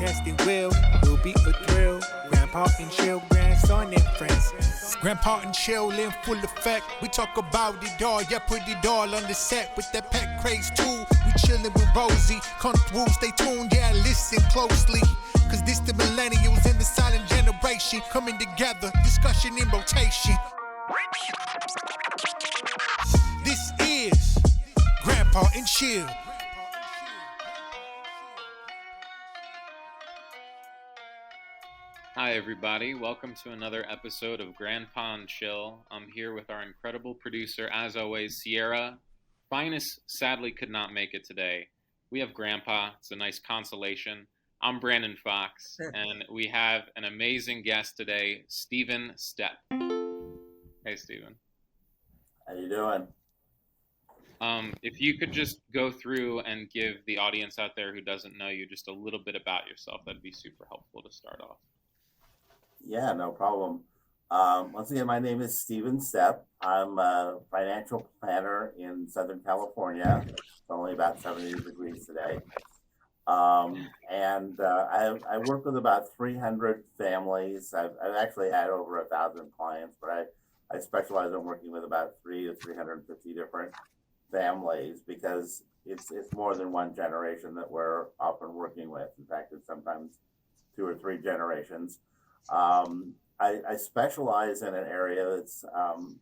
podcasting will be a thrill. Grandpa and chill, grandson and friends. Grandpa and chill in full effect. We talk about it all, yeah, put it all on the set with that pet craze too. We chillin' with Rosie, come through, stay tuned, yeah, listen closely. Cause this the millennials and the silent generation coming together, discussion in rotation. This is Grandpa and Chill. Hi everybody, welcome to another episode of Grandpa and Chill. I'm here with our incredible producer, as always, Sierra. Phines sadly could not make it today. We have Grandpa, it's a nice consolation. I'm Brandon Fox, and we have an amazing guest today, Stephen Stepp. Hey Stephen. How you doing? If you could just go through and give the audience out there who doesn't know you just a little bit about yourself, that'd be super helpful to start off. Yeah, no problem. Once again, my name is Stephen Stepp. I'm a financial planner in Southern California. It's only about 70 degrees today. I work with about 300 families. I've actually had over 1,000 clients, but I specialize in working with about 300 to 350 different families because it's more than one generation that we're often working with. In fact, it's sometimes 2 or 3 generations. I specialize in an area that's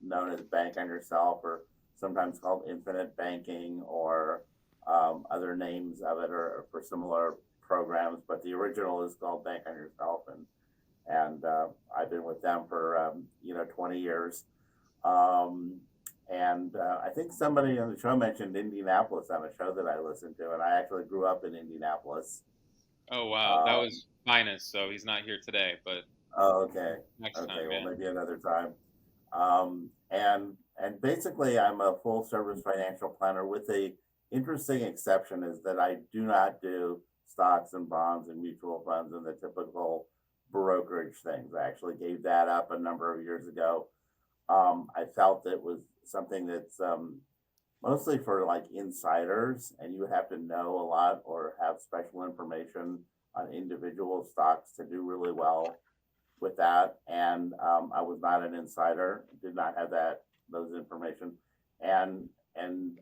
known as Bank on Yourself, or sometimes called infinite banking, or other names of it, or for similar programs. But the original is called Bank on Yourself, and I've been with them for 20 years. I think somebody on the show mentioned Indianapolis on a show that I listened to, and I actually grew up in Indianapolis. Oh wow, that was Phines, so he's not here today, but okay. Next time, well, yeah. maybe another time. And basically, I'm a full service financial planner with the interesting exception is that I do not do stocks and bonds and mutual funds and the typical brokerage things. I actually gave that up a number of years ago. I felt it was something that's mostly for like insiders, and you have to know a lot or have special information on individual stocks to do really well with that. And I was not an insider, did not have those information, and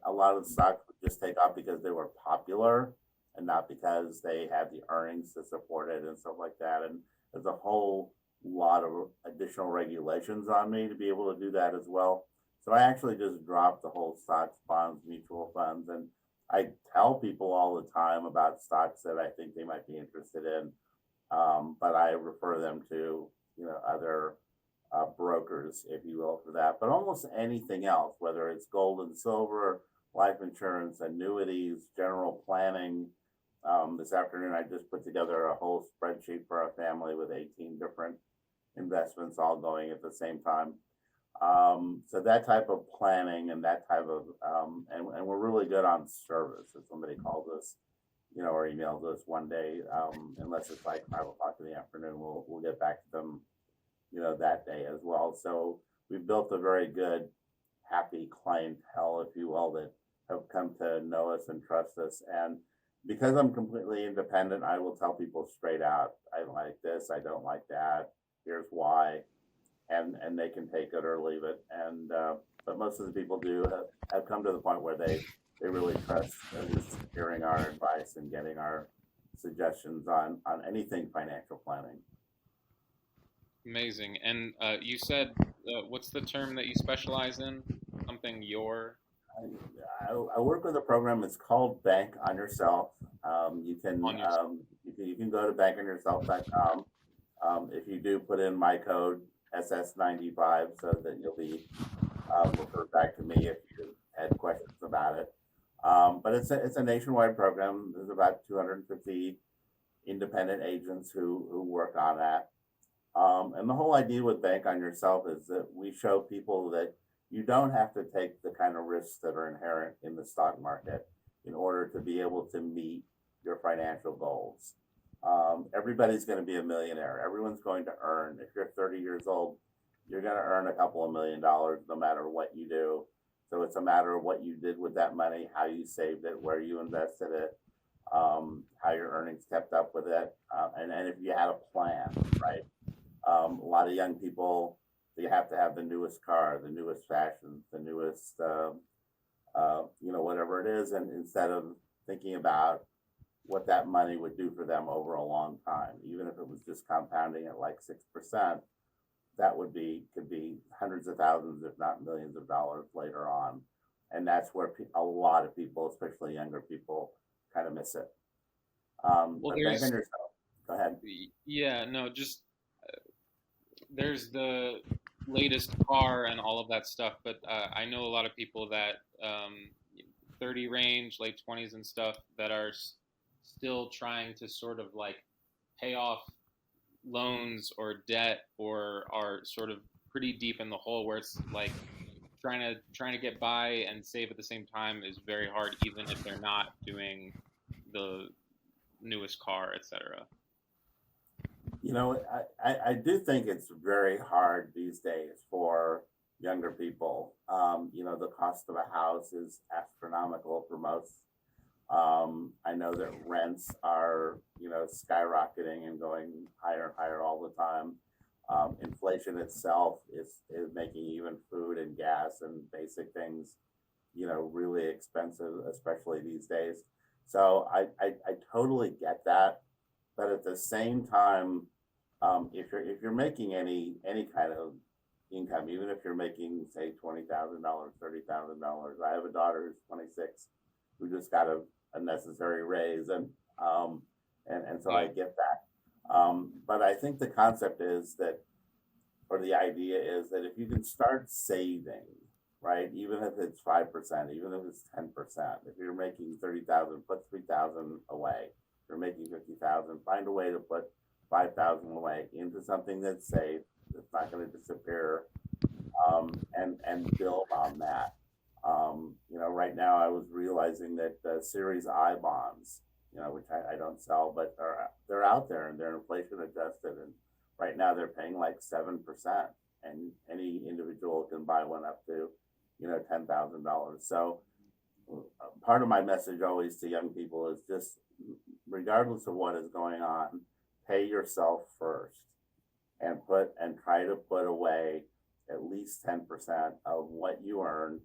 a lot of the stocks would just take off because they were popular and not because they had the earnings to support it and stuff like that. And there's a whole lot of additional regulations on me to be able to do that as well. So I actually just dropped the whole stocks, bonds, mutual funds, and I tell people all the time about stocks that I think they might be interested in, but I refer them to other brokers, if you will, for that. But almost anything else, whether it's gold and silver, life insurance, annuities, general planning. This afternoon, I just put together a whole spreadsheet for our family with 18 different investments all going at the same time. So that type of planning and that type of, and we're really good on service. If somebody calls us, or emails us one day, unless it's like 5 o'clock in the afternoon, we'll get back to them, that day as well. So we've built a very good, happy clientele, if you will, that have come to know us and trust us. And because I'm completely independent, I will tell people straight out, I like this, I don't like that, here's why, and they can take it or leave it. And but most of the people have come to the point where they really trust at least hearing our advice and getting our suggestions on anything financial planning. amazing. And you said, what's the term that you specialize in? Something I work with a program. It's called Bank on Yourself. You can go to bankonyourself.com. If you do put in my code SS95, so that you'll be referred back to me if you had questions about it. But it's a nationwide program. There's about 250 independent agents who work on that. And the whole idea with Bank on Yourself is that we show people that you don't have to take the kind of risks that are inherent in the stock market in order to be able to meet your financial goals. Everybody's going to be a millionaire. Everyone's going to earn. If you're 30 years old, you're going to earn a couple of $1 million no matter what you do. So it's a matter of what you did with that money, how you saved it, where you invested it, how your earnings kept up with it, and if you had a plan, right? A lot of young people, they have to have the newest car, the newest fashion, the newest, whatever it is, and instead of thinking about what that money would do for them over a long time, even if it was just compounding at like 6%, that could be hundreds of thousands, if not millions of dollars later on. And that's where a lot of people, especially younger people, kind of miss it. Well, But bank on yourself. Go ahead. yeah, no, just there's the latest car and all of that stuff, but I know a lot of people that 30 range, late 20s and stuff that are still trying to sort of like pay off loans or debt, or are sort of pretty deep in the hole where it's like trying to get by and save at the same time is very hard, even if they're not doing the newest car, etc. I do think it's very hard these days for younger people. The cost of a house is astronomical for most. I know that rents are, skyrocketing and going higher and higher all the time. Inflation itself is making even food and gas and basic things, really expensive, especially these days. So I totally get that, but at the same time, if you're making any kind of income, even if you're making say $20,000, $30,000, I have a daughter who's 26 who just got a necessary raise, and so I get that. But I think the concept is that, or the idea is that if you can start saving, right, even if it's 5%, even if it's 10%, if you're making 30,000, put 3,000 away. If you're making 50,000, find a way to put 5,000 away into something that's safe, that's not going to disappear, and build on that. Right now I was realizing that Series I bonds, which I don't sell, but they're out there and they're inflation adjusted, and right now they're paying like 7%, and any individual can buy one up to, $10,000. So part of my message always to young people is just, regardless of what is going on, pay yourself first, and try to put away at least 10% of what you earn,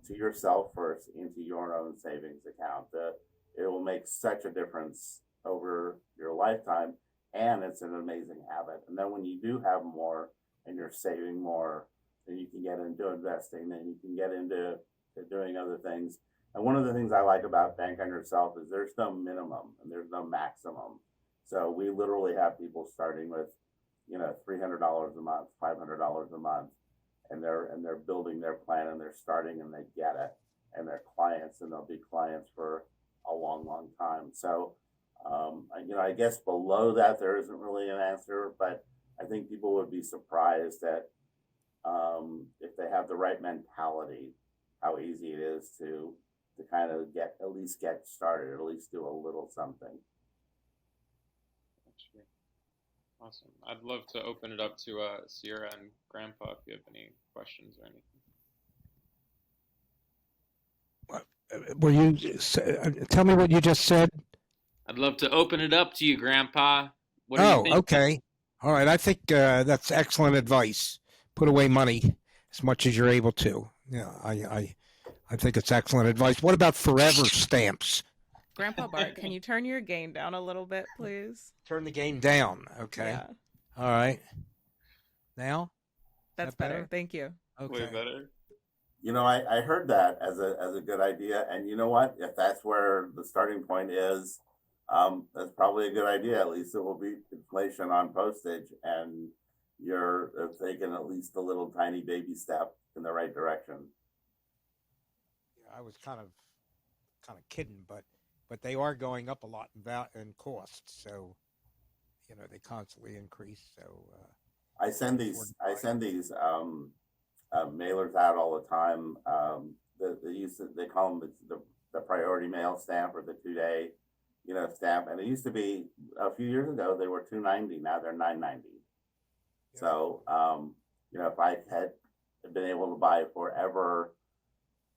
to yourself first, into your own savings account. It will make such a difference over your lifetime, and it's an amazing habit. And then when you do have more and you're saving more, then you can get into investing, then you can get into doing other things. And one of the things I like about Bank on Yourself is there's no minimum and there's no maximum. So we literally have people starting with, $300 a month, $500 a month, and they're building their plan, and they're starting, and they get it, and they're clients, and they'll be clients for a long, long time. So, I guess below that there isn't really an answer, but I think people would be surprised that, if they have the right mentality, how easy it is to kind of at least get started, at least do a little something. Awesome. I'd love to open it up to Sierra and Grandpa if you have any questions or anything. Were you tell me what you just said? I'd love to open it up to you, Grandpa. What do you think? Okay. All right. I think that's excellent advice. Put away money as much as you're able to. Yeah, I think it's excellent advice. What about forever stamps? Grandpa Bart, can you turn your gain down a little bit, please? Turn the gain down. Okay. Yeah. All right. Now? That's better. Thank you. Okay. Way better. I heard that as a good idea, and you know what? If that's where the starting point is, that's probably a good idea. At least it will beat inflation on postage, and you're taking at least a little tiny baby step in the right direction. Yeah, I was kind of kidding, but they are going up a lot in cost. So, they constantly increase. So I send these mailers out all the time. They call them the priority mail stamp, or the 2-day stamp. And it used to be, a few years ago they were $2.90. Now they're $9.90. Yeah. So if I had been able to buy forever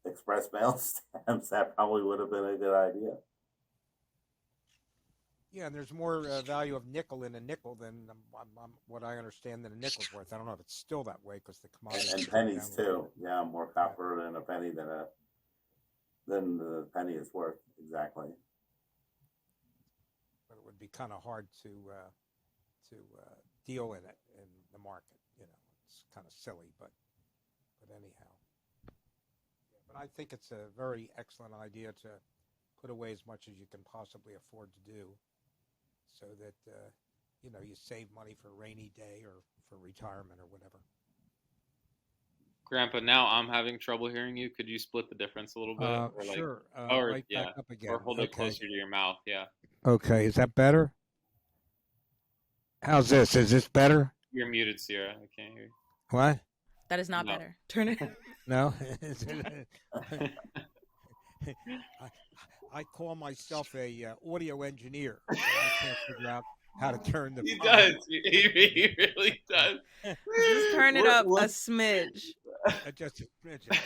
express mail stamps, that probably would have been a good idea. Yeah, and there's more value of nickel in a nickel than what I understand than a nickel's worth. I don't know if it's still that way because the commodity And has come pennies down a little too. Yeah, more bit. copper in a penny than the penny is worth. Exactly. But it would be kind of hard to deal in it in the market. It's kind of silly, but anyhow. Yeah, but I think it's a very excellent idea to put away as much as you can possibly afford to do, so that you save money for a rainy day or for retirement or whatever. Grandpa, now I'm having trouble hearing you. Could you split the difference a little bit? Or Sure. or Right back up again. or hold it Okay. closer to your mouth. Yeah. Okay. Is that better? How's this? Is this better? You're muted, Sierra. I can't hear you. What? That is not No. better. Turn it. No. I call myself a audio engineer. So I can't figure out how to turn the. He volume does. He really does. Just turn it up a smidge. Just a smidgen.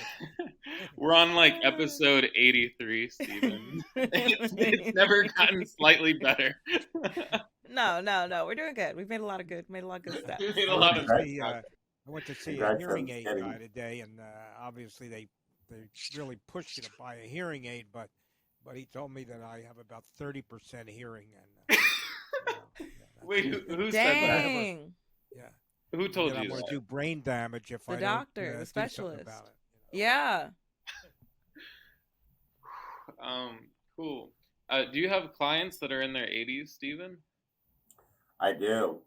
We're on like episode 83, Steven. It's never gotten slightly better. No. We're doing good. We've made a lot of good stuff. We made a lot of I went to see a hearing aid guy today, and obviously they really push you to buy a hearing aid, but he told me that I have about 30% hearing. And wait, who said that? Dang. Yeah. Who told I'm you going that? to do brain damage if The I doctor, don't, the do something specialist. about it. Yeah. Cool. Do you have clients that are in their 80s, Steven? I do.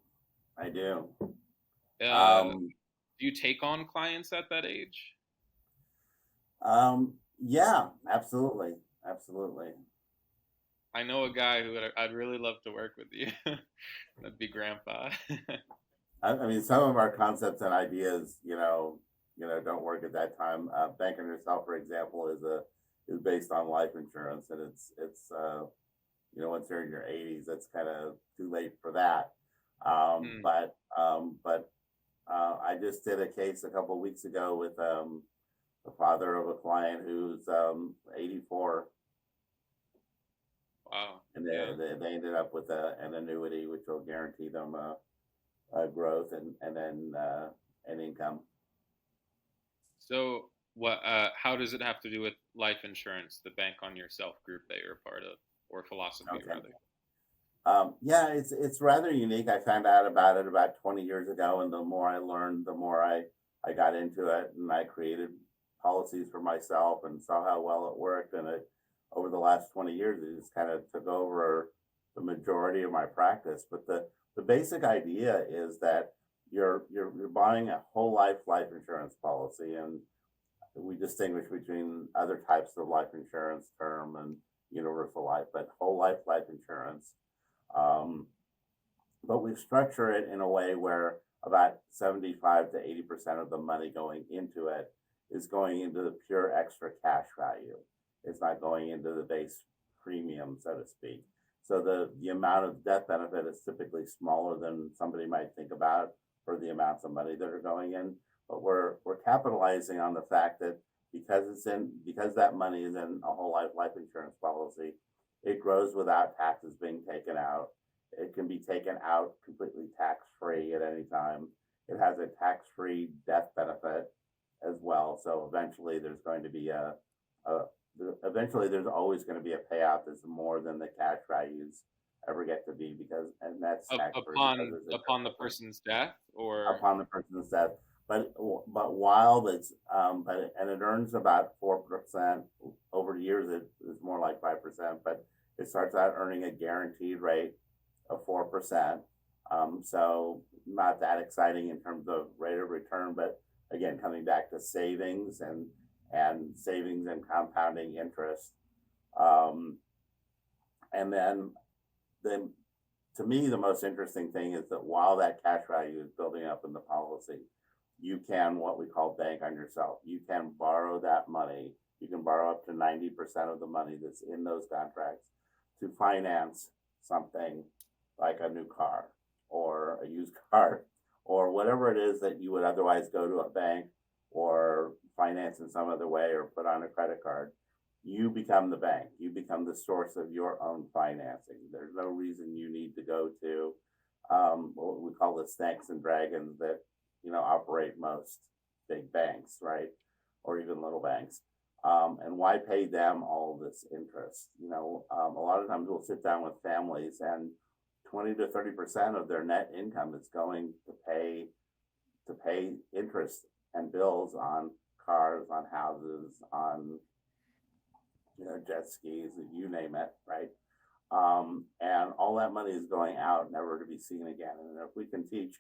Do you take on clients at that age? Yeah, absolutely. I know a guy who I'd really love to work with you. That'd be Grandpa. I mean, some of our concepts and ideas, don't work at that time. Bank on Yourself, for example, is based on life insurance, and it's once you're in your 80s, that's kind of too late for that. But I just did a case a couple of weeks ago with the father of a client who's 84. Wow. And they ended up with an annuity, which will guarantee them growth and then an income. So what? How does it have to do with life insurance, the Bank on Yourself group that you're a part of, or philosophy rather? Yeah, it's rather unique. I found out about it about 20 years ago, and the more I learned, the more I got into it, and I created policies for myself and saw how well it worked. And over the last 20 years, it just kind of took over the majority of my practice. But the basic idea is that you're buying a whole life insurance policy, and we distinguish between other types of life insurance, term and universal life, but whole life insurance. But we structure it in a way where about 75 to 80% of the money going into it is going into the pure extra cash value. It's not going into the base premium, so to speak. So the amount of death benefit is typically smaller than somebody might think about for the amounts of money that are going in. But we're capitalizing on the fact that because that money is in a whole life insurance policy, it grows without taxes being taken out. It can be taken out completely tax-free at any time. It has a tax-free death benefit as well. So eventually there's going to be there's always going to be a payout that's more than the cash values ever get to be, and that's upon the person's death, or upon the person's death. But while it's and it earns about 4% over years. It is more like 5%, but it starts out earning a guaranteed rate of 4%. So not that exciting in terms of rate of return, but again, coming back to savings and compounding interest. And then to me, the most interesting thing is that while that cash value is building up in the policy, you can, what we call bank on yourself. You can borrow that money. You can borrow up to 90% of the money that's in those contracts to finance something like a new car or a used car or whatever it is that you would otherwise go to a bank or finance in some other way or put on a credit card. you become the bank. You become the source of your own financing. There's no reason you need to go to what we call the snakes and dragons that operate most big banks, right, or even little banks. And why pay them all this interest? A lot of times we'll sit down with families, and 20 to 30% of their net income is going to pay interest and bills on cars, on houses, on jet skis, you name it, right? And all that money is going out, never to be seen again. And if we can teach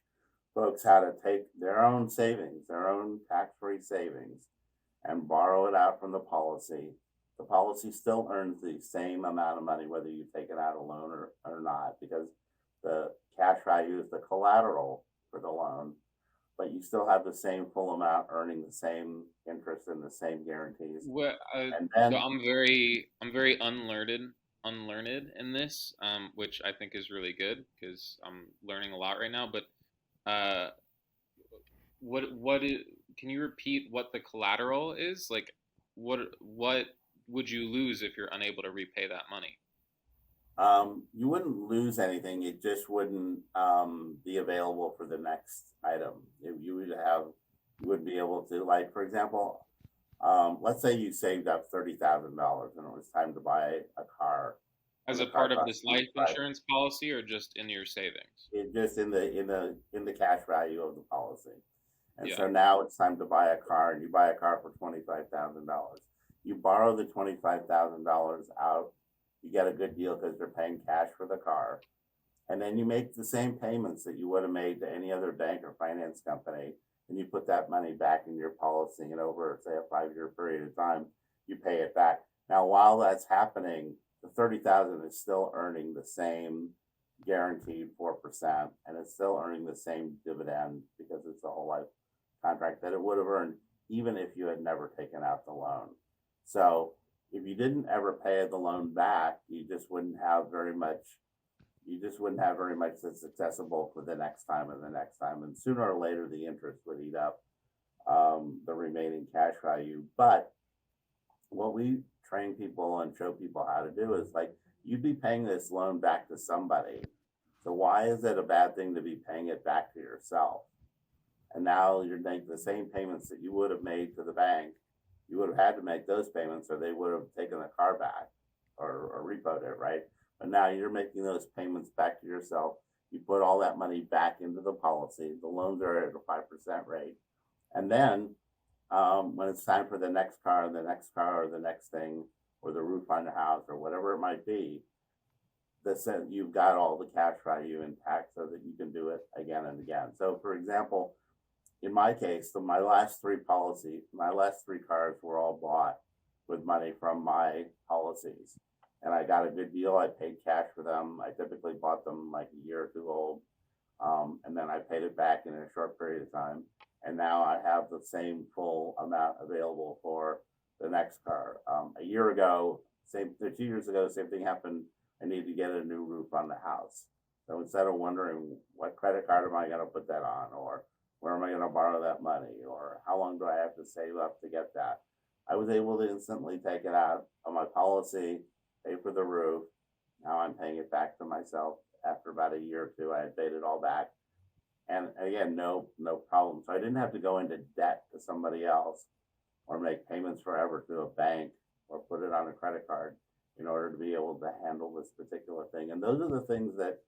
folks how to take their own savings, their own tax-free savings, and borrow it out from the policy still earns the same amount of money whether you take it out a loan or not, because the cash value is the collateral for the loan, but you still have the same full amount earning the same interest and the same guarantees. Well, And then so I'm very unlearned in this, which I think is really good because I'm learning a lot right now. But what is, can you repeat what the collateral is? Like, what would you lose if you're unable to repay that money? you wouldn't lose anything. It just wouldn't be available for the next item. You would be able to, like, for example, let's say you saved up $30,000 and it was time to buy a car. As And a the car part of cost this you, life right? insurance policy or just in your savings? It just in the cash value of the policy. And Yeah. so now it's time to buy a car, and you buy a car for $25,000. You borrow the $25,000 out. You get a good deal because they're paying cash for the car, and then you make the same payments that you would have made to any other bank or finance company, and you put that money back in your policy, and over, say, a 5-year period of time, you pay it back. Now, while that's happening, the 30,000 is still earning the same guaranteed 4%, and it's still earning the same dividend because it's a whole life contract that it would have earned even if you had never taken out the loan. So if you didn't ever pay the loan back, you just wouldn't have very much. That's accessible for the next time and the next time, and sooner or later the interest would eat up the remaining cash value. But what we train people and show people how to do is, like, you'd be paying this loan back to somebody. So why is it a bad thing to be paying it back to yourself? And now you're making the same payments that you would have made to the bank. You would have had to make those payments, or they would have taken the car back or repoed it, right? But now you're making those payments back to yourself. You put all that money back into the policy. The loans are at a 5% rate. And then when it's time for the next car, or the next thing, or the roof on the house, or whatever it might be, you've got all the cash value intact so that you can do it again and again. So, for example, in my case, my last three cars were all bought with money from my policies, and I got a good deal. I paid cash for them. I typically bought them like a year or two old, and then I paid it back in a short period of time. And now I have the same full amount available for the next car. A year ago, 2 years ago, same thing happened. I need to get a new roof on the house. So instead of wondering what credit card am I going to put that on, or where am I going to borrow that money, or how long do I have to save up to get that, I was able to instantly take it out of my policy, pay for the roof. Now I'm paying it back to myself. After about a year or two, I had paid it all back. And again, no problem. So I didn't have to go into debt to somebody else, or make payments forever to a bank, or put it on a credit card in order to be able to handle this particular thing. And those are the things that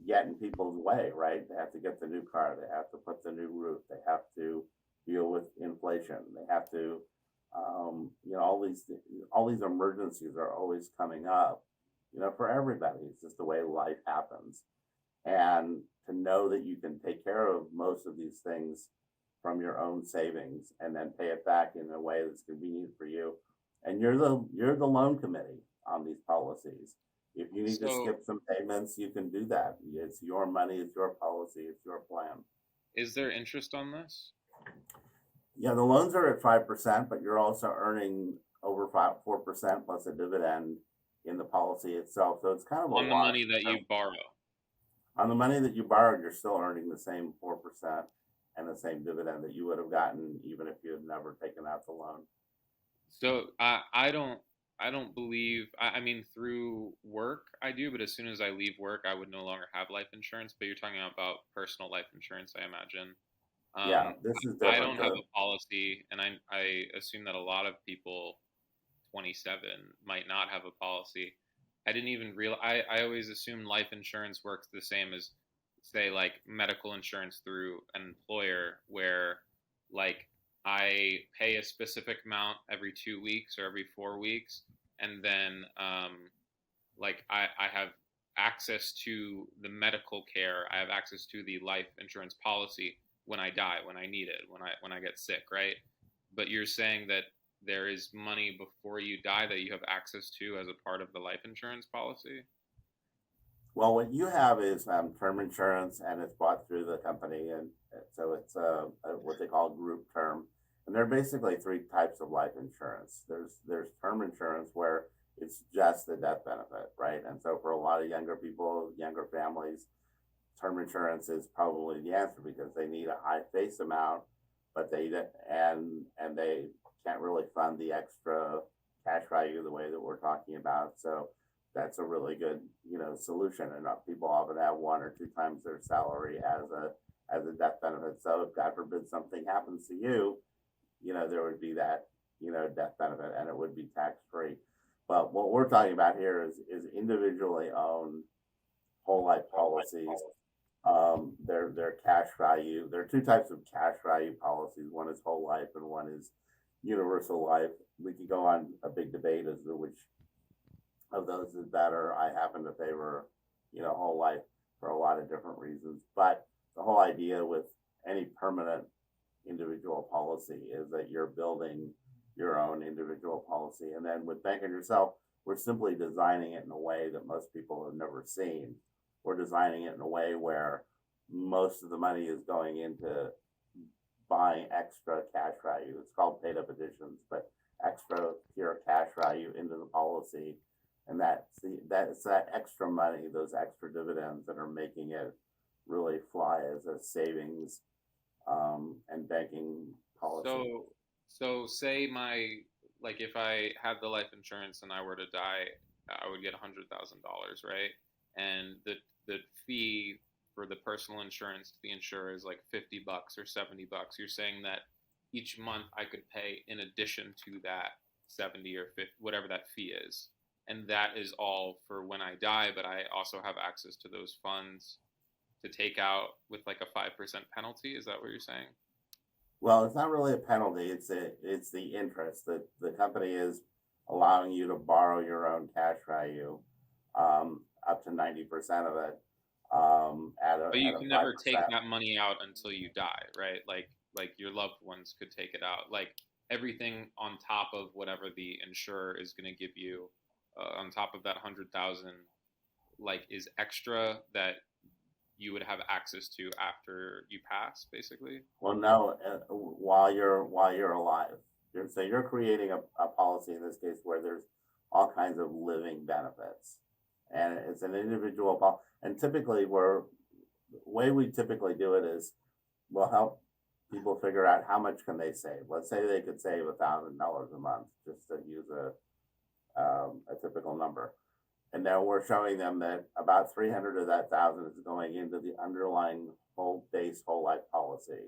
get in people's way, right? They have to get the new car. They have to put the new roof. They have to deal with inflation. They have to, all these emergencies are always coming up, for everybody. It's just the way life happens. And to know that you can take care of most of these things from your own savings and then pay it back in a way that's convenient for you. And you're the loan committee on these policies. If you need to skip some payments, you can do that. It's your money, it's your policy, it's your plan. Is there interest on this? Yeah, the loans are at 5%, but you're also earning over 4% plus a dividend in the policy itself. So it's kind of on the money that you borrow. On the money that you borrowed, you're still earning the same 4% and the same dividend that you would have gotten even if you had never taken out the loan. So I don't I don't believe. I mean, through work I do, but as soon as I leave work, I would no longer have life insurance. But you're talking about personal life insurance, I imagine. Yeah, Um, this is I different. don't have a policy, and I assume that a lot of people 27 might not have a policy. I didn't even realize. I always assumed life insurance works the same as, say, like medical insurance through an employer, where like I pay a specific amount every 2 weeks or every 4 weeks, and then like I have access to the medical care. I have access to the life insurance policy when I die, when I need it, when I get sick, right? But you're saying that there is money before you die that you have access to as a part of the life insurance policy. Well, what you have is term insurance, and it's bought through the company, and so it's what they call group term. And there are basically three types of life insurance. There's term insurance where it's just the death benefit, right? And so for a lot of younger people, younger families, term insurance is probably the answer because they need a high face amount, but they can't really fund the extra cash value the way that we're talking about. So that's a really good, solution. And people often have one or two times their salary as a death benefit. So if God forbid something happens to you, there would be that, death benefit, and it would be tax free. But what we're talking about here is individually owned whole life policies. Their cash value. There are two types of cash value policies. One is whole life, and one is universal life. We could go on a big debate as to which of those is better. I happen to favor, whole life for a lot of different reasons. But the whole idea with any permanent individual policy is that you're building your own individual policy. And then with Bank on Yourself, we're simply designing it in a way that most people have never seen. We're designing it in a way where most of the money is going into buying extra cash value. It's called paid up additions, but extra pure cash value into the policy. And that's that extra money, those extra dividends that are making it really fly as a savings and banking policy. So say like if I had the life insurance and I were to die, I would get $100,000, right? And the fee for the personal insurance to the insurer is like $50 or $70. You're saying that each month I could pay in addition to that 70 or 50, whatever that fee is. And that is all for when I die, but I also have access to those funds to take out with like a 5% penalty. Is that what you're saying? Well, it's not really a penalty. It's the interest that the company is allowing you to borrow your own cash value, up to 90% of it. But you can never take that money out until you die, right? Like your loved ones could take it out. Like everything on top of whatever the insurer is going to give you, on top of that 100,000, like is extra that you would have access to after you pass, basically. Well, no, while you're alive, you're creating a policy in this case where there's all kinds of living benefits, and it's an individual policy. And typically, the way we typically do it is we'll help people figure out how much can they save. Let's say they could save $1,000 a month, just to use a typical number. And then we're showing them that about 300 of that 1,000 is going into the underlying whole life policy,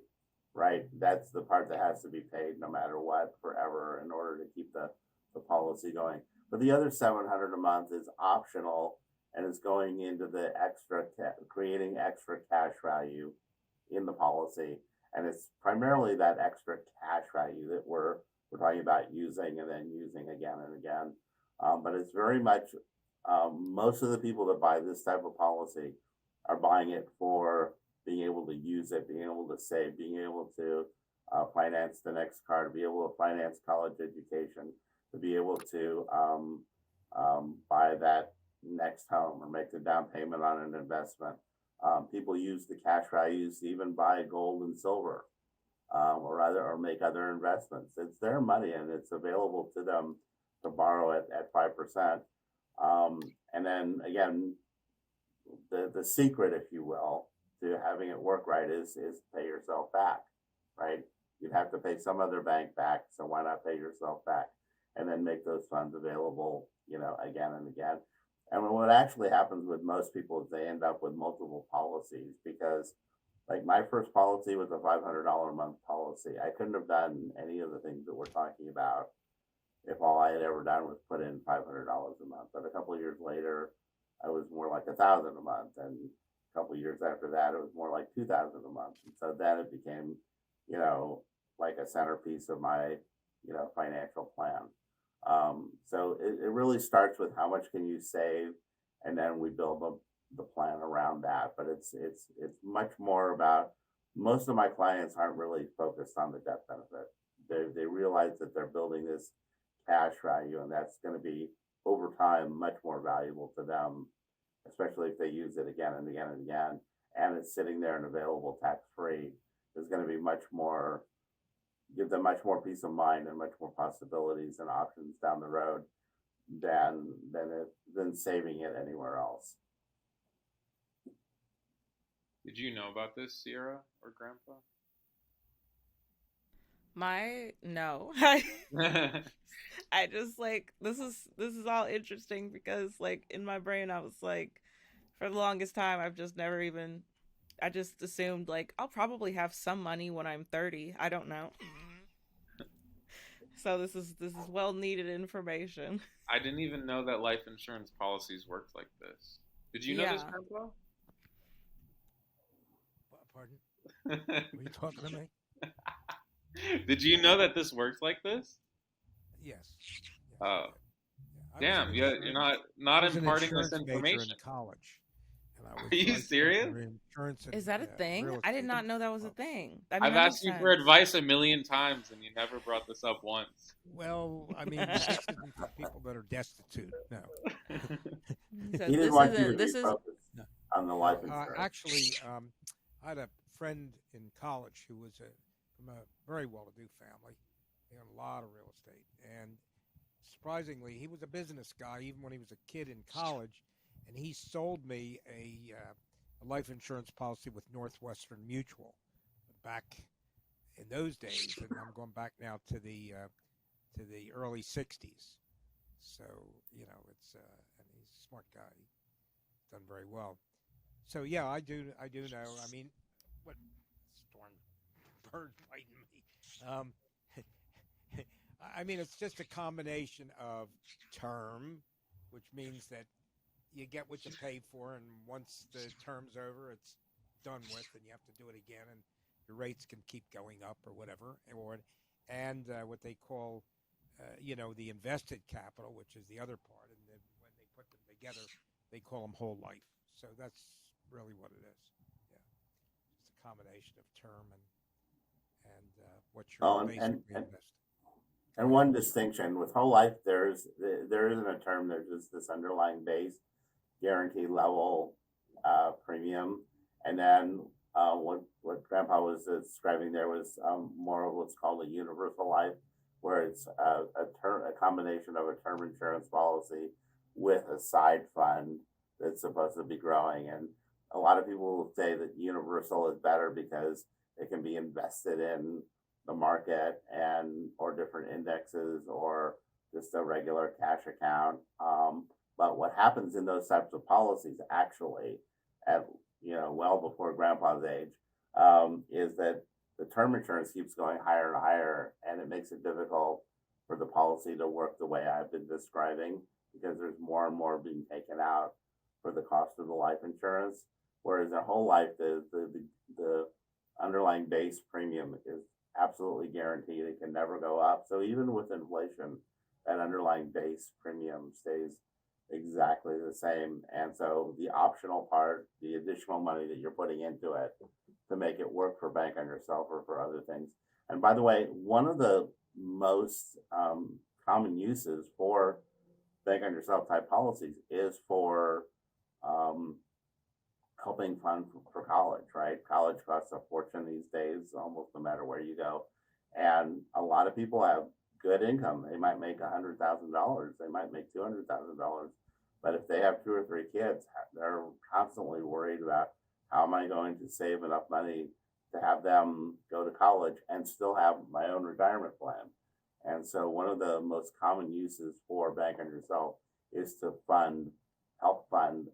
right? That's the part that has to be paid no matter what, forever, in order to keep the policy going. But the other 700 a month is optional, and it's going into the creating extra cash value in the policy. And it's primarily that extra cash value that we're talking about using and then using again and again. But it's very much, most of the people that buy this type of policy are buying it for being able to use it, being able to save, being able to finance the next car, to be able to finance college education, to be able to buy that next home or make the down payment on an investment. People use the cash values to even buy gold and silver, or make other investments. It's their money and it's available to them to borrow it at 5%. And then again, the secret, if you will, to having it work right is pay yourself back, right? You'd have to pay some other bank back, so why not pay yourself back? and then make those funds available, again and again. And what actually happens with most people is they end up with multiple policies because, like, my first policy was a $500 a month policy. I couldn't have done any of the things that we're talking about if all I had ever done was put in $500 a month. But a couple of years later, I was more like $1,000 a month, and a couple of years after that, it was more like $2,000 a month. And so then it became, like a centerpiece of my, financial plan. So it really starts with how much can you save, and then we build the plan around that. But it's much more about, most of my clients aren't really focused on the death benefit. They realize that they're building this cash value, and that's going to be over time much more valuable to them, especially if they use it again and again and again, and it's sitting there and available tax free. Is going to be much more, give them much more peace of mind and much more possibilities and options down the road than saving it anywhere else. Did you know about this, Sierra or Grandpa? No. I just like this is all interesting because like in my brain I was like, for the longest time I just assumed like I'll probably have some money when I'm 30. I don't know. So this is well needed information. I didn't even know that life insurance policies worked like this. Did you know this, Grandpa? Pardon? Were you talking to me? Did you know that this works like this? Yes. Oh, Yeah. damn! You're not imparting this information. In college. And I was Are you serious? Is that a thing? I did not know that was a thing. I mean, I've asked you for advice a million times, and you never brought this up once. Well, I mean, this isn't for people that are destitute. No. So He didn't want you to be focused on the life insurance. Actually, I had a friend in college who was from a very well-to-do family. He owned a lot of real estate, and surprisingly, he was a business guy even when he was a kid in college, and he sold me a life insurance policy with Northwestern Mutual back in those days, and I'm going back now to the early '60s. So it's and he's a smart guy, done very well. So yeah, I do know. I mean, what storm bird biting me? I mean, it's just a combination of term, which means that you get what you pay for, and once the term's over, it's done with, and you have to do it again, and your rates can keep going up or whatever. And what they call, the invested capital, which is the other part, and then when they put them together, they call them whole life. So that's really what it is. Yeah, it's a combination of term and what you're basically investing. And one distinction with whole life, there isn't a term. There's just this underlying base guarantee level premium, and then what Grandpa was describing there was more of what's called a universal life, where it's a combination of a term insurance policy with a side fund that's supposed to be growing. And a lot of people will say that universal is better because it can be invested in the market or different indexes or just a regular cash account. But what happens in those types of policies actually at well before Grandpa's age is that the term insurance keeps going higher and higher, and it makes it difficult for the policy to work the way I've been describing, because there's more and more being taken out for the cost of the life insurance. Whereas in whole life, the underlying base premium is absolutely guaranteed. It can never go up. So even with inflation, that underlying base premium stays exactly the same. And so the optional part, the additional money that you're putting into it to make it work for Bank on Yourself or for other things. And by the way, one of the most common uses for Bank on Yourself type policies is for helping fund for college, right? College costs a fortune these days, almost no matter where you go. And a lot of people have good income. They might make $100,000. They might make $200,000. But if they have 2 or 3 kids, they're constantly worried about, how am I going to save enough money to have them go to college and still have my own retirement plan? And so one of the most common uses for Bank on Yourself is to help fund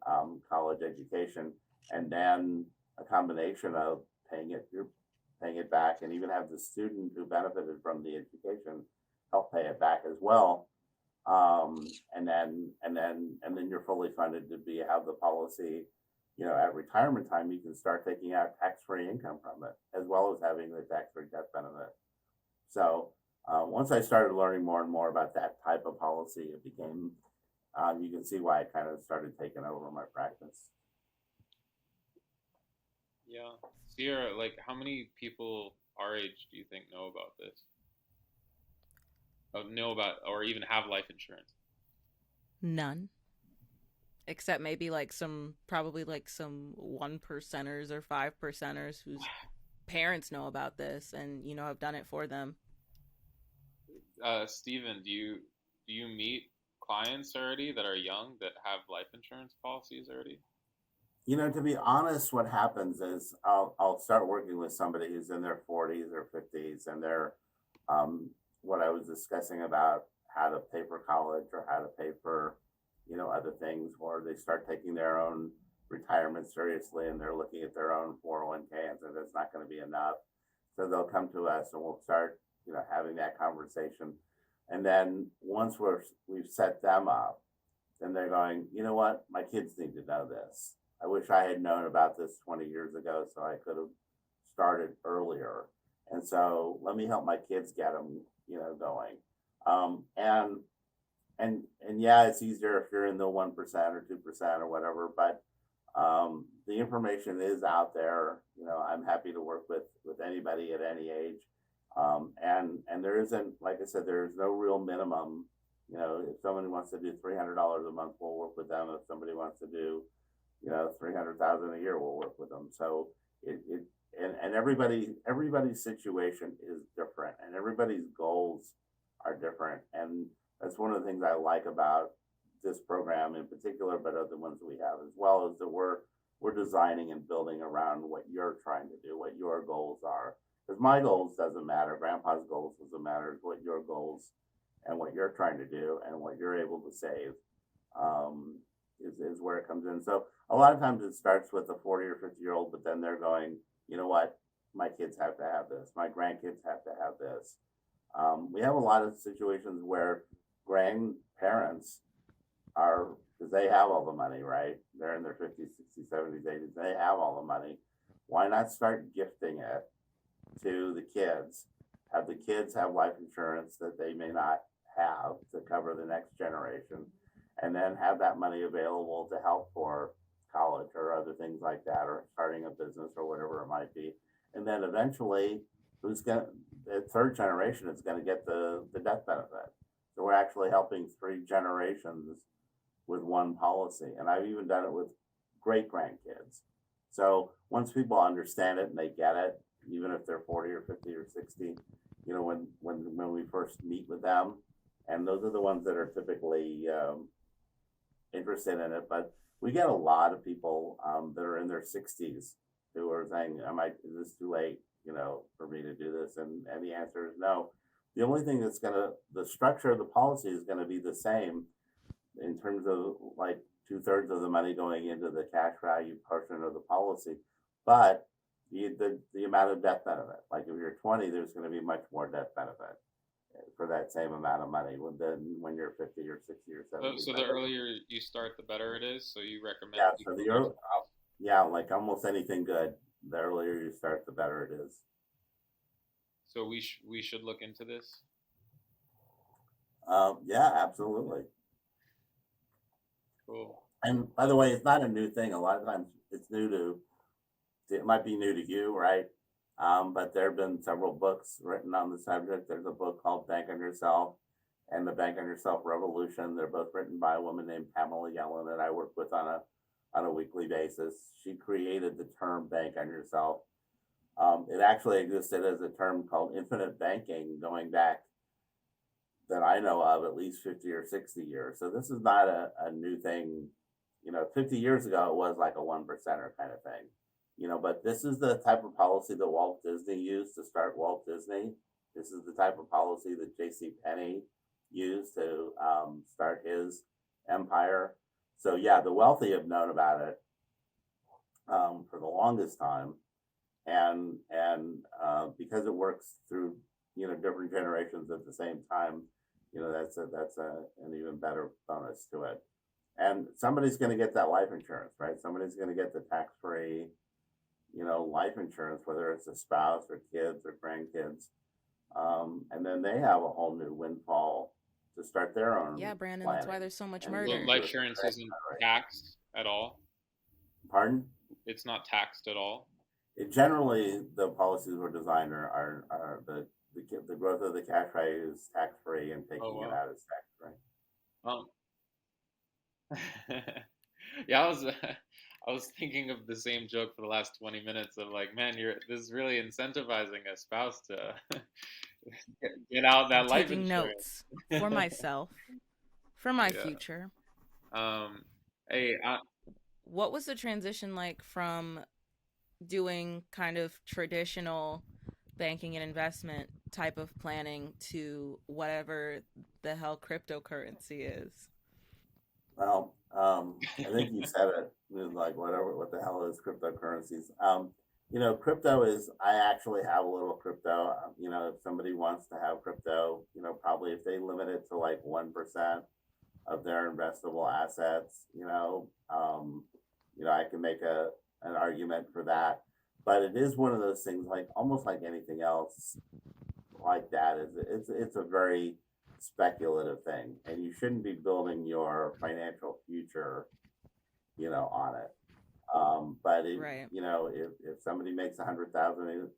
college education, and then a combination of you're paying it back, and even have the student who benefited from the education help pay it back as well. And then you're fully funded to have the policy. At retirement time, you can start taking out tax-free income from it, as well as having the tax-free death benefit. So once I started learning more and more about that type of policy, it became, you can see why it kind of started taking over my practice. Yeah. Sierra, like, how many people our age do you think know about this? Know about or even have life insurance? None. Except maybe like probably like some 1%ers or 5%ers whose parents know about this and, have done it for them. Steven, do you meet clients already that are young that have life insurance policies already? To be honest, what happens is I'll start working with somebody who's in their 40s or 50s, and they're what I was discussing about how to pay for college or how to pay for other things, or they start taking their own retirement seriously, and they're looking at their own 401k and say that's not going to be enough. So they'll come to us, and we'll start having that conversation. And then once we've set them up, then they're going, you know what, my kids need to know this. I wish I had known about this 20 years ago, so I could have started earlier. And so let me help my kids get them, going. And yeah, it's easier if you're in the 1% or 2% or whatever, but the information is out there. I'm happy to work with anybody at any age. And there isn't, like I said, there's no real minimum. If somebody wants to do $300 a month, we'll work with them. If somebody wants to do, $300,000 a year, we'll work with them. So and everybody's situation is different, and everybody's goals are different. And that's one of the things I like about this program in particular, but other ones we have as well, is that we're designing and building around what you're trying to do, what your goals are. Because my goals doesn't matter, Grandpa's goals doesn't matter. It's what your goals and what you're trying to do and what you're able to save is where it comes in. So a lot of times it starts with a 40 or 50-year-old, but then they're going, you know what, my kids have to have this, my grandkids have to have this. We have a lot of situations where grandparents are, because they have all the money, right? They're in their 50s, 60s, 70s, 80s, they have all the money. Why not start gifting it to the kids? Have the kids have life insurance that they may not have to cover the next generation, and then have that money available to help for college or other things like that, or starting a business or whatever it might be. And then eventually, the third generation is going to get the death benefit. So we're actually helping 3 generations with one policy. And I've even done it with great grandkids. So once people understand it and they get it, even if they're 40 or 50 or 60, when we first meet with them, and those are the ones that are typically interested in it. But we get a lot of people that are in their 60s who are saying, is this too late, for me to do this? And the answer is no. The only thing the structure of the policy is going to be the same in terms of like 2/3 of the money going into the cash value portion of the policy, but the amount of death benefit, like if you're 20, there's going to be much more death benefit for that same amount of money than when you're 50 or 60 or 70. So the earlier you start, the better it is. So you recommend? Yeah, like almost anything good, the earlier you start, the better it is. So we should look into this. Yeah, absolutely. Cool. And by the way, it's not a new thing. A lot of times it might be new to you, right? But there have been several books written on the subject. There's a book called Bank on Yourself and The Bank on Yourself Revolution. They're both written by a woman named Pamela Yellen that I work with on a weekly basis. She created the term bank on yourself. It actually existed as a term called infinite banking going back, that I know of, at least 50 or 60 years. So this is not a new thing. 50 years ago, it was like a 1%er kind of thing. But this is the type of policy that Walt Disney used to start Walt Disney, This is the type of policy that J.C. Penney used to start his empire. So yeah, the wealthy have known about it for the longest time, and because it works through different generations at the same time, that's an even better bonus to it. And somebody's going to get that life insurance, right? Somebody's going to get the tax-free, life insurance, whether it's a spouse or kids or grandkids, and then they have a whole new windfall to start their own. Yeah, Brandon, planning. that's why there's so much And murder. Life insurance isn't taxed at all. Pardon? It's not taxed at all. Generally, the policies were designed are the growth of the cash value is tax free, and taking it out is tax free. Yeah, I was thinking of the same joke for the last 20 minutes of like, man, this is really incentivizing a spouse to get out that life Taking insurance. notes for myself, for my future. Hey, what was the transition like from doing kind of traditional banking and investment type of planning to whatever the hell cryptocurrency is? Well, I think you said it. Like what the hell is cryptocurrencies? Crypto is. I actually have a little crypto. If somebody wants to have crypto, probably if they limit it to like 1% of their investable assets, I can make an argument for that. But it is one of those things, like almost like anything else, like that. It's a very speculative thing, and you shouldn't be building your financial future, on it. But right. If somebody makes 100,000,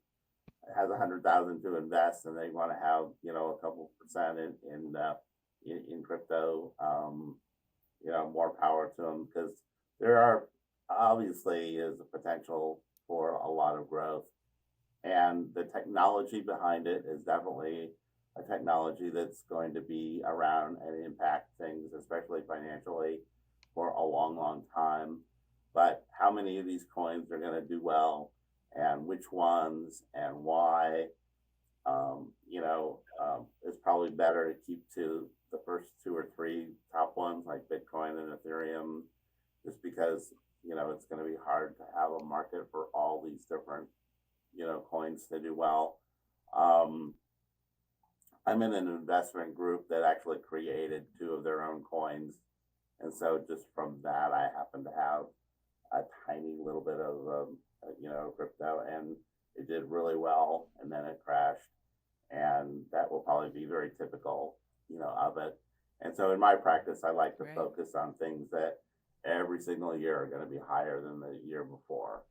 has 100,000 to invest, and they want to have a couple percent in crypto, more power to them, because there are obviously is a potential for a lot of growth, and the technology behind it is definitely a technology that's going to be around and impact things, especially financially, for a long, long time. But how many of these coins are going to do well, and which ones, and why, it's probably better to keep to the first 2 or 3 top ones like Bitcoin and Ethereum, just because it's going to be hard to have a market for all these different coins to do well. I'm in an investment group that actually created 2 of their own coins, and so just from that, I happen to have a tiny little bit of crypto, and it did really well, and then it crashed, and that will probably be very typical of it. And so in my practice, I like to focus on things that every single year are going to be higher than the year before.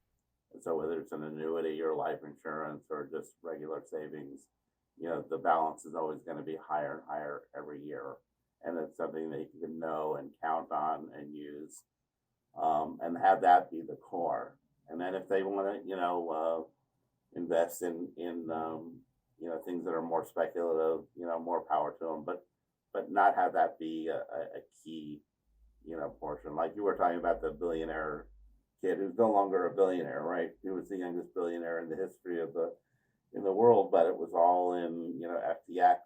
And so whether it's an annuity or life insurance or just regular savings, the balance is always going to be higher and higher every year, and it's something that you can know and count on and use, and have that be the core. And then if they want to invest in things that are more speculative, more power to them, but not have that be a key portion. Like you were talking about the billionaire kid who's no longer a billionaire, right? He was the youngest billionaire in the history of the world, but it was all in FTX,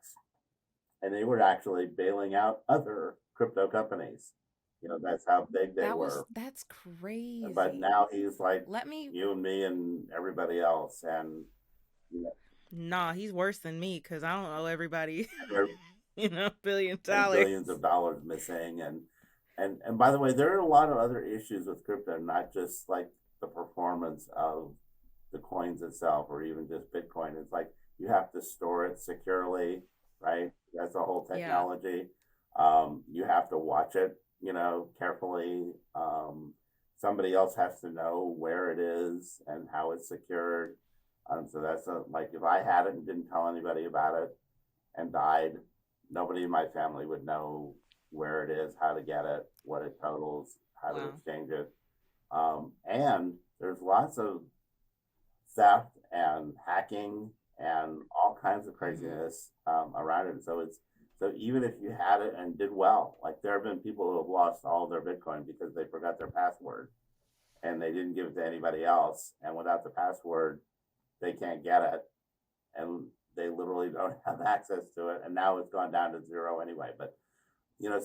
and they were actually bailing out other crypto companies. That's how big they were. That's crazy. But now he's like Let me you and me and everybody else, and nah, he's worse than me because I don't owe everybody billions of dollars missing, and by the way, there are a lot of other issues with crypto, not just like the performance of the coins itself or even just Bitcoin. It's like you have to store it securely, right? That's a whole technology. You have to watch it carefully. Somebody else has to know where it is and how it's secured. So that's like if I had it and didn't tell anybody about it and died, nobody in my family would know where it is, how to get it, what it totals, how to exchange it. And there's lots of theft and hacking and all kinds of craziness around it. So even if you had it and did well, like there have been people who have lost all their Bitcoin because they forgot their password and they didn't give it to anybody else. And without the password, they can't get it. And they literally don't have access to it, and now it's gone down to zero anyway. But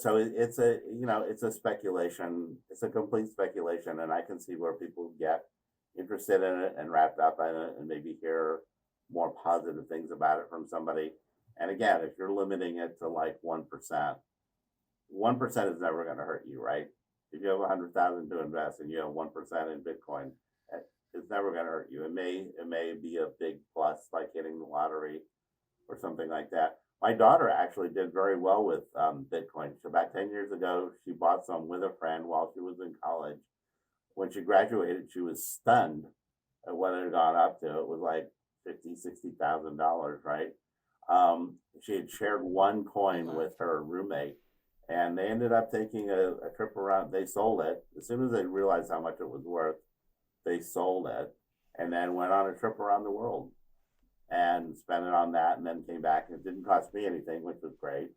so it's a it's a speculation. It's a complete speculation, and I can see where people get interested in it and wrapped up in it, and maybe hear more positive things about it from somebody. And again, if you're limiting it to like 1%, 1% is never going to hurt you, right? If you have 100,000 to invest and you have 1% in Bitcoin, it's never going to hurt you. It may be a big plus, like hitting the lottery or something like that. My daughter actually did very well with Bitcoin. So about 10 years ago, she bought some with a friend while she was in college. When she graduated, she was stunned at what it had gone up to. It was like $50,000-$60,000, right? She had shared one coin with her roommate, and they ended up taking a trip around. They sold it as soon as they realized how much it was worth. They sold it and then went on a trip around the world and spent it on that, and then came back. And it didn't cost me anything, which was great.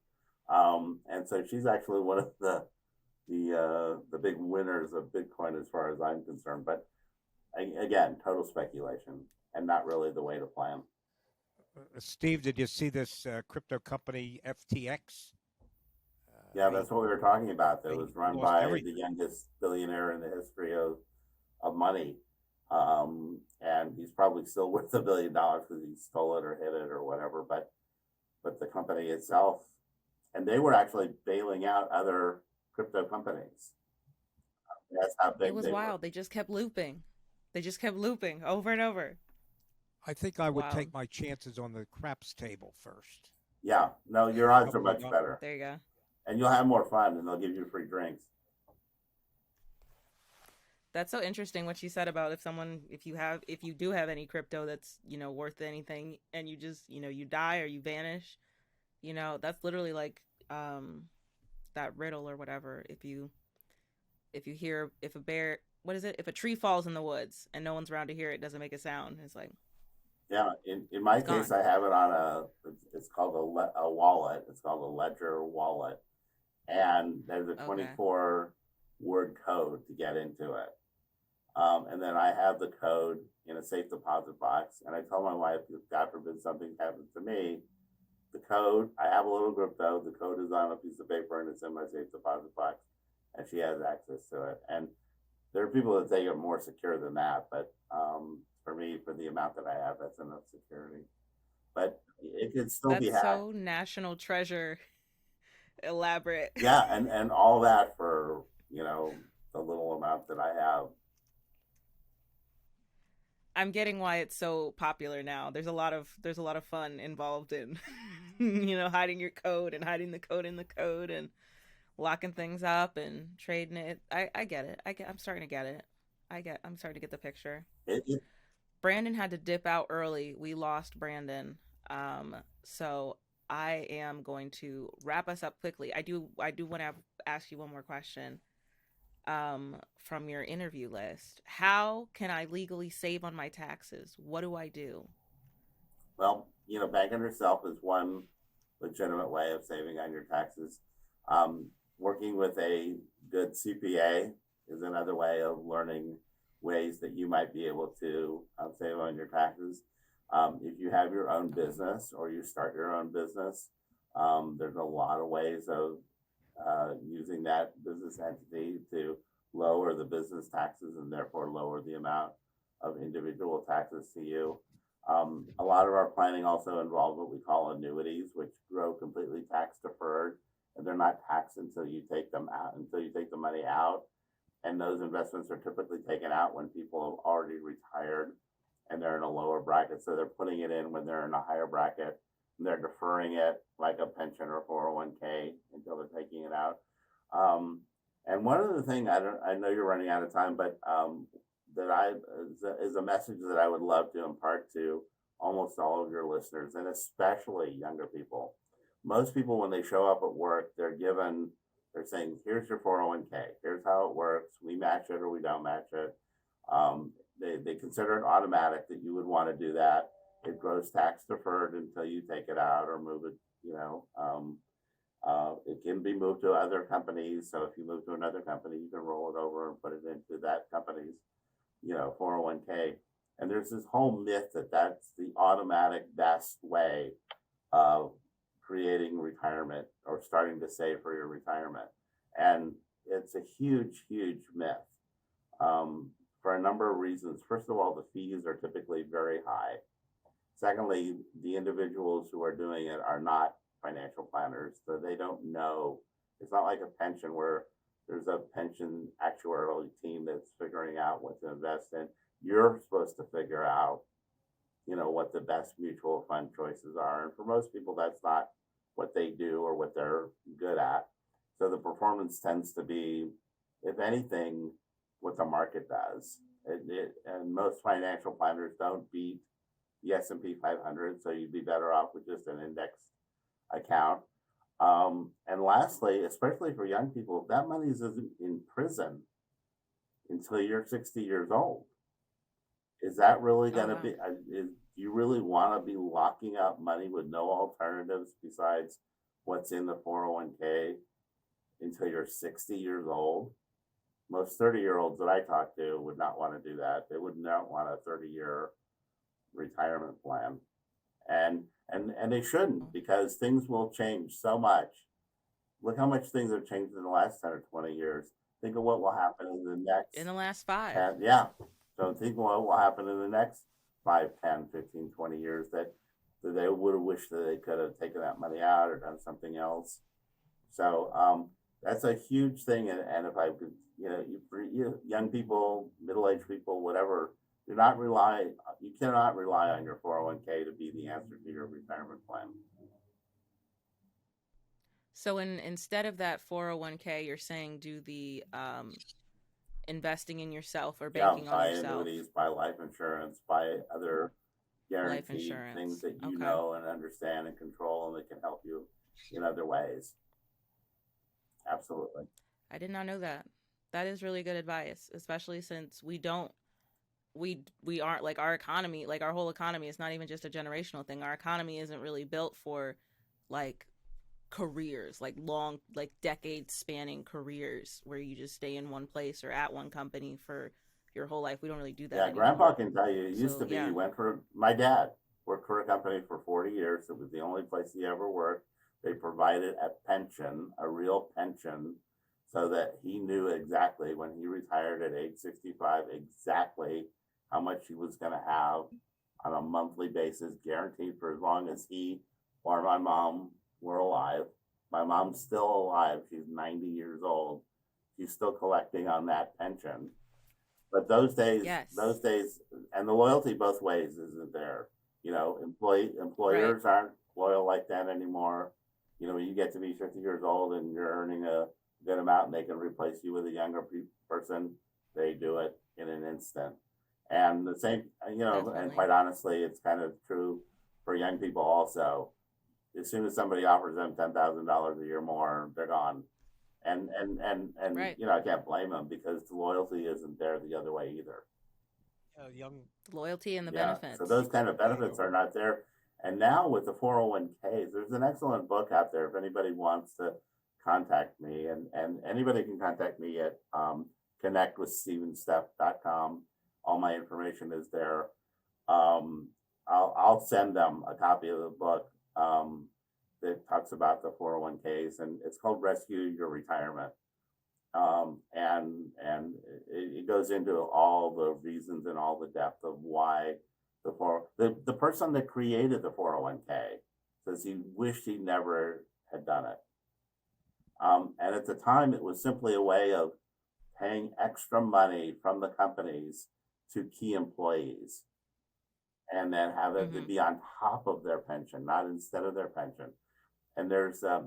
And so she's actually one of the big winners of Bitcoin as far as I'm concerned. But again, total speculation and not really the way to plan. Steve, did you see this crypto company FTX? Yeah, that's what we were talking about. That was run by the youngest billionaire in the history of money. And he's probably still worth $1 billion because he stole it or hid it or whatever. But the company itself, and they were actually bailing out other crypto companies. That's how big it was wild. They just kept looping. They just kept looping over and over. I think I would take my chances on the craps table first. Yeah, no, your odds are much better. There you go. And you'll have more fun, and they'll give you free drinks. That's so interesting what you said about if you do have any crypto that's, worth anything, and you just, you die or you vanish, that's literally like that riddle or whatever. If a tree falls in the woods and no one's around to hear it, doesn't make a sound. It's like, yeah, in my case, I have it on it's called a wallet. It's called a Ledger wallet. And there's a 24-word code to get into it. And then I have the code in a safe deposit box. And I tell my wife, if God forbid something happens to me, the code, I have a little crypto, the code is on a piece of paper and it's in my safe deposit box. And she has access to it. And there are people that take it more secure than that. But for me, for the amount that I have, that's enough security. But it could still be hacked. That's so national treasure elaborate. Yeah, and all that for, the little amount that I have. I'm getting why it's so popular now. There's a lot of fun involved in hiding your code and hiding the code in the code and locking things up and trading it. I get it. I'm starting to get it. I'm starting to get the picture. Brandon had to dip out early. We lost Brandon. So I am going to wrap us up quickly. I do want to ask you one more question. From your interview list, how can I legally save on my taxes? What do I do? Well, banking yourself is one legitimate way of saving on your taxes. Working with a good CPA is another way of learning ways that you might be able to save on your taxes. If you have your own business or you start your own business, there's a lot of ways of using that business entity to lower the business taxes and therefore lower the amount of individual taxes to you. A lot of our planning also involves what we call annuities, which grow completely tax deferred, and they're not taxed until you take them out, until you take the money out. And those investments are typically taken out when people have already retired and they're in a lower bracket. So they're putting it in when they're in a higher bracket, and they're deferring it like a pension or 401k until they're taking it out. And one other thing, I know you're running out of time, but that is a message that I would love to impart to almost all of your listeners, and especially younger people. Most people, when they show up at work, they're saying, here's your 401k, here's how it works, we match it or we don't match it. They consider it automatic that you would want to do that. It grows tax deferred until you take it out or move it, it can be moved to other companies. So if you move to another company, you can roll it over and put it into that company's, 401k. And there's this whole myth that that's the automatic best way of creating retirement or starting to save for your retirement. And it's a huge, huge myth for a number of reasons. First of all, the fees are typically very high. Secondly, the individuals who are doing it are not financial planners, so they don't know. It's not like a pension where there's a pension actuarial team that's figuring out what to invest in. You're supposed to figure out, what the best mutual fund choices are. And for most people, that's not what they do or what they're good at. So the performance tends to be, if anything, what the market does. And most financial planners don't beat the S&P 500, so you'd be better off with just an index account. And lastly, especially for young people, that money is in prison until you're 60 years old. Is that really going to be, do you really want to be locking up money with no alternatives besides what's in the 401k until you're 60 years old? Most 30-year-olds that I talk to would not want to do that. They would not want a 30-year retirement plan. And they shouldn't, because things will change so much. Look how much things have changed in the last 10 or 20 years. Think of what will happen in the last 5. 10, yeah. So think of what will happen in the next 5, 10, 15, 20 years that they would have wished that they could have taken that money out or done something else. So that's a huge thing. And if I could, for young people, middle-aged people, whatever, you cannot rely on your 401k to be the answer to your retirement plan. So instead of that 401k, you're saying do the investing in yourself or banking on yourself. Buy annuities, buy life insurance, buy other guaranteed things that you know and understand and control, and that can help you in other ways. Absolutely. I did not know that. That is really good advice, especially since we aren't like our economy, like our whole economy is not even just a generational thing. Our economy isn't really built for like careers, like long, like decades spanning careers where you just stay in one place or at one company for your whole life. We don't really do that anymore. Grandpa can tell you, it used to be, he went my dad worked for a company for 40 years. It was the only place he ever worked. They provided a pension, a real pension, so that he knew exactly when he retired at age 65, exactly how much he was going to have on a monthly basis, guaranteed for as long as he or my mom were alive. My mom's still alive. She's 90 years old. She's still collecting on that pension. But those days, and the loyalty both ways isn't there. Employers aren't loyal like that anymore. When you get to be 50 years old and you're earning a good amount and they can replace you with a younger person, they do it in an instant. And the same, and quite honestly, it's kind of true for young people also. As soon as somebody offers them $10,000 a year more, they're gone. And I can't blame them, because the loyalty isn't there the other way either. Loyalty and the benefits. So those kind of benefits are not there. And now with the 401ks, there's an excellent book out there if anybody wants to contact me, and anybody can contact me at connectwithstevenstepp.com. All my information is there. I'll send them a copy of the book that talks about the 401ks, and it's called Rescue Your Retirement. And it goes into all the reasons and all the depth of why the person that created the 401k says he wished he never had done it. And at the time, it was simply a way of paying extra money from the companies to key employees, and then have it to be on top of their pension, not instead of their pension. And there's a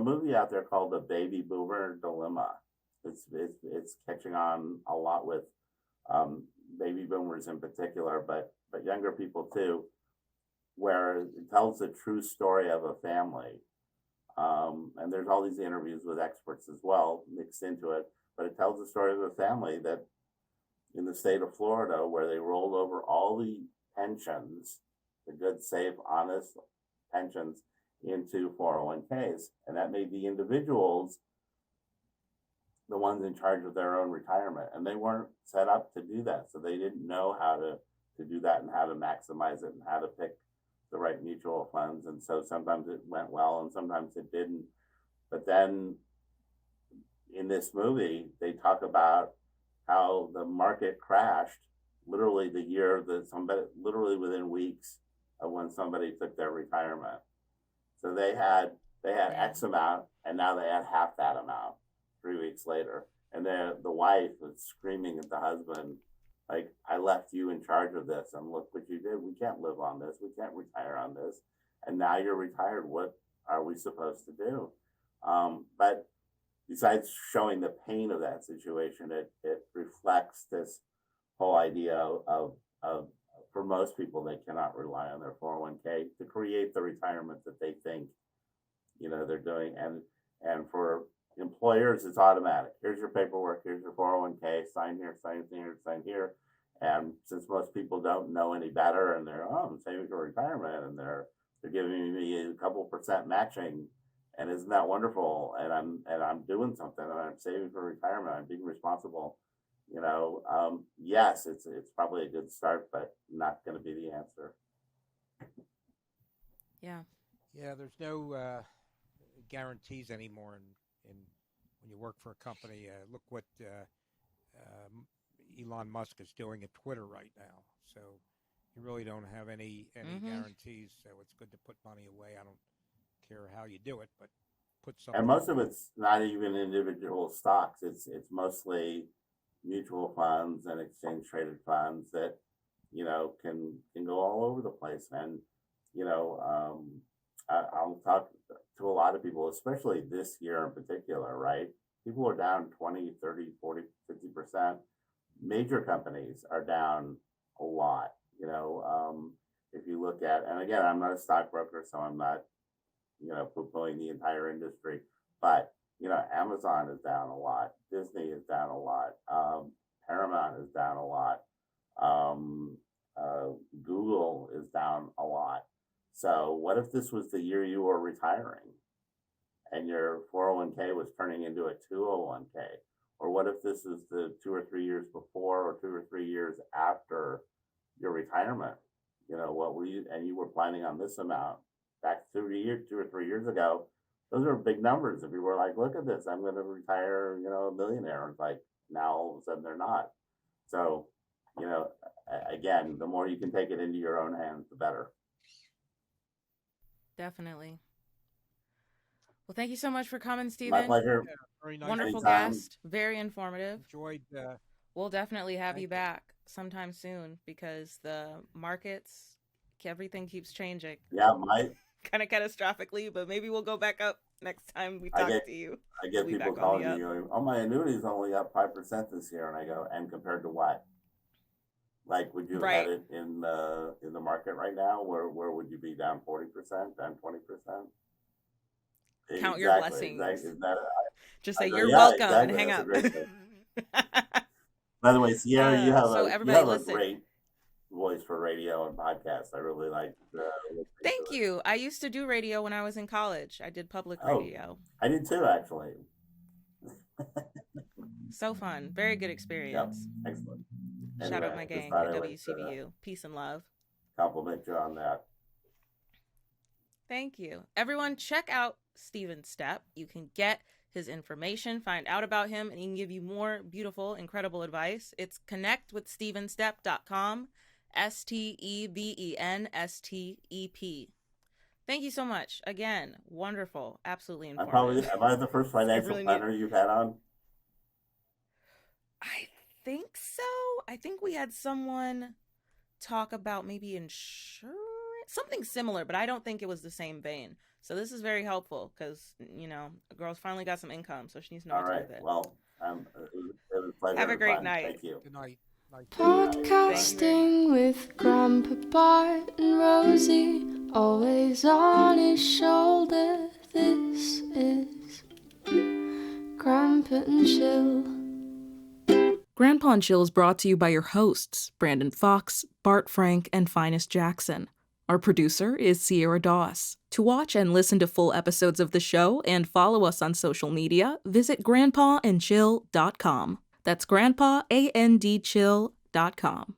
movie out there called The Baby Boomer Dilemma. It's catching on a lot with baby boomers in particular, but younger people too, where it tells the true story of a family. And there's all these interviews with experts as well mixed into it, but it tells the story of a family that in the state of Florida, where they rolled over all the pensions, the good, safe, honest pensions, into 401ks. And that made the individuals the ones in charge of their own retirement. And they weren't set up to do that. So they didn't know how to do that and how to maximize it and how to pick the right mutual funds. And so sometimes it went well and sometimes it didn't. But then in this movie, they talk about how the market crashed literally the year that literally within weeks of when somebody took their retirement. So they had X amount, and now they had half that amount 3 weeks later. And then the wife was screaming at the husband, like, I left you in charge of this, and look what you did. We can't live on this. We can't retire on this. And now you're retired. What are we supposed to do? But besides showing the pain of that situation, it reflects this whole idea of for most people, they cannot rely on their 401k to create the retirement that they think, they're doing. And for employers, it's automatic. Here's your paperwork. Here's your 401k. Sign here, sign here, sign here. And since most people don't know any better, and they're, I'm saving for retirement, and they're giving me a couple percent matching, and isn't that wonderful? And I'm doing something, and I'm saving for retirement. I'm being responsible. Yes, it's probably a good start, but not going to be the answer. Yeah. Yeah, there's no guarantees anymore in when you work for a company. Look what Elon Musk is doing at Twitter right now. So you really don't have any guarantees. So it's good to put money away. I don't care how you do it, but put something. And most of it's not even individual stocks. It's mostly mutual funds and exchange traded funds that can go all over the place. And I'll talk to a lot of people, especially this year in particular, right? People are down 20, 30, 40, 50%. Major companies are down a lot. If you look at, and again, I'm not a stockbroker, so I'm not poo-pooing the entire industry, but Amazon is down a lot, Disney is down a lot, Paramount is down a lot, Google is down a lot. So what if this was the year you were retiring and your 401k was turning into a 201k? Or what if this is the 2 or 3 years before or 2 or 3 years after your retirement? What were you, and you were planning on this amount back 2 or 3 years ago? Those are big numbers. If you were like, look at this, I'm going to retire, a millionaire. It's like, now all of a sudden they're not. So, again, the more you can take it into your own hands, the better. Definitely. Well, thank you so much for coming, Stephen. My pleasure. Yeah, very nice. Wonderful Anytime. guest. Very informative. Enjoyed. We'll definitely have Thank you you. back sometime soon because the markets, everything keeps changing. Yeah, Kind of catastrophically, but maybe we'll go back up next time we talk to you. I get We'll be people back on calling the me going, oh, my annuity is only up 5% this year. And I go, and compared to what? Like, would you have Right. had it in the market right now? Where would you be, down 40%, down 20%? Count your blessings. Is that Just say I go, you're yeah, welcome exactly. and hang That's up. a great thing. By the way, Sierra, you have so a everybody listen. great voice for radio and podcasts. I really like. Thank you. I used to do radio when I was in college. I did public radio. I did too, actually. So fun. Very good experience. Yep, excellent. Shout Anyway, out my just gang thought at I would, WCBU. Peace and love. compliment you on that. Thank you. Everyone, check out Stephen's Step. You can get his information, find out about him, and he can give you more beautiful, incredible advice. It's connectwithstephenstep.com, STEVENSTEP. Thank you so much. Again, wonderful, absolutely informative. Am I the first financial really planner you've had on? I think so. I think we had someone talk about maybe insurance, something similar, but I don't think it was the same vein. So this is very helpful because, a girl's finally got some income, so she needs to know All what to do right. with it. Well, it was a pleasure. Have a and great fun. night. Thank you. Good night. Podcasting with Grandpa Bart and Rosie, always on his shoulder. This is Grandpa and Chill. Grandpa and Chill is brought to you by your hosts, Brandon Fox, Bart Frank, and Phines Jackson. Our producer is Sierra Doss. To watch and listen to full episodes of the show and follow us on social media, visit grandpaandchill.com. That's grandpaandchill.com.